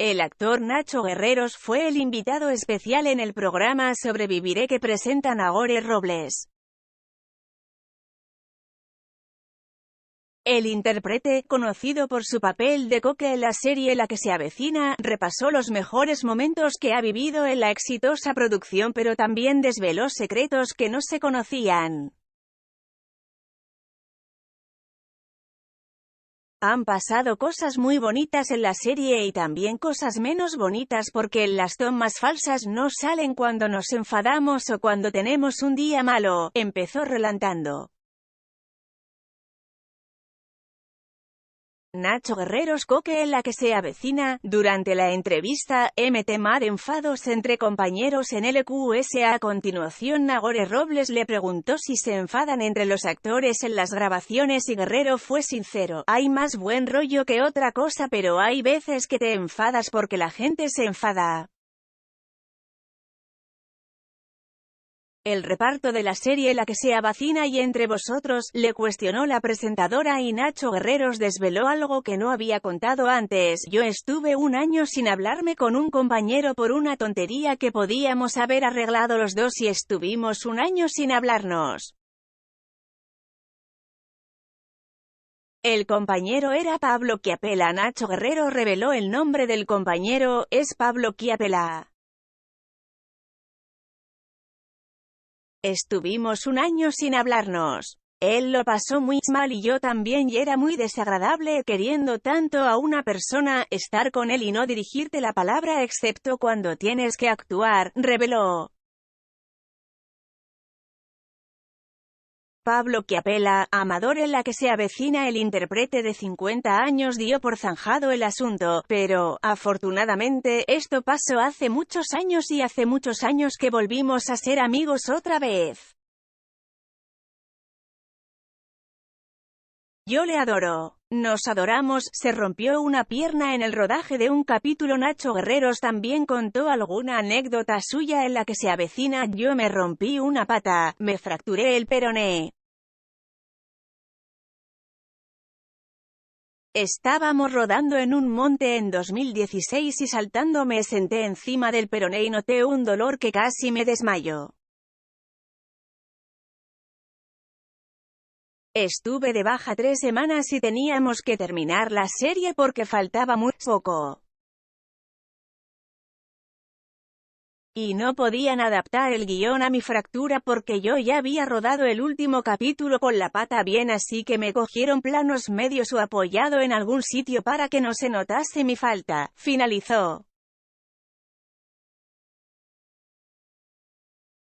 El actor Nacho Guerreros fue el invitado especial en el programa Sobreviviré que presenta Nagore Robles. El intérprete, conocido por su papel de Coque en la serie La que se avecina, repasó los mejores momentos que ha vivido en la exitosa producción, pero también desveló secretos que no se conocían. Han pasado cosas muy bonitas en la serie y también cosas menos bonitas porque las tomas falsas no salen cuando nos enfadamos o cuando tenemos un día malo, empezó relatando. Nacho Guerreros Coque en La que se avecina. Durante la entrevista, tema de enfados entre compañeros en LQS. A continuación Nagore Robles le preguntó si se enfadan entre los actores en las grabaciones y Guerrero fue sincero: hay más buen rollo que otra cosa, pero hay veces que te enfadas porque la gente se enfada. El reparto de la serie La que se avecina y Entre vosotros, le cuestionó la presentadora y Nacho Guerreros desveló algo que no había contado antes: yo estuve un año sin hablarme con un compañero por una tontería que podíamos haber arreglado los dos y estuvimos un año sin hablarnos. El compañero era Pablo Chiapella. Nacho Guerrero reveló el nombre del compañero: es Pablo Chiapella. Estuvimos un año sin hablarnos. Él lo pasó muy mal y yo también, y era muy desagradable, queriendo tanto a una persona, estar con él y no dirigirte la palabra excepto cuando tienes que actuar, reveló. Pablo Chiapella, Amador en La que se avecina. El intérprete de 50 años dio por zanjado el asunto, pero, afortunadamente, esto pasó hace muchos años y hace muchos años que volvimos a ser amigos otra vez. Yo le adoro. Nos adoramos. Se rompió una pierna en el rodaje de un capítulo. Nacho Guerreros también contó alguna anécdota suya en La que se avecina: yo me rompí una pata, me fracturé el peroné. Estábamos rodando en un monte en 2016 y saltando me senté encima del peroné y noté un dolor que casi me desmayo. Estuve de baja 3 semanas y teníamos que terminar la serie porque faltaba muy poco. Y no podían adaptar el guión a mi fractura porque yo ya había rodado el último capítulo con la pata bien, así que me cogieron planos medios o apoyado en algún sitio para que no se notase mi falta, finalizó.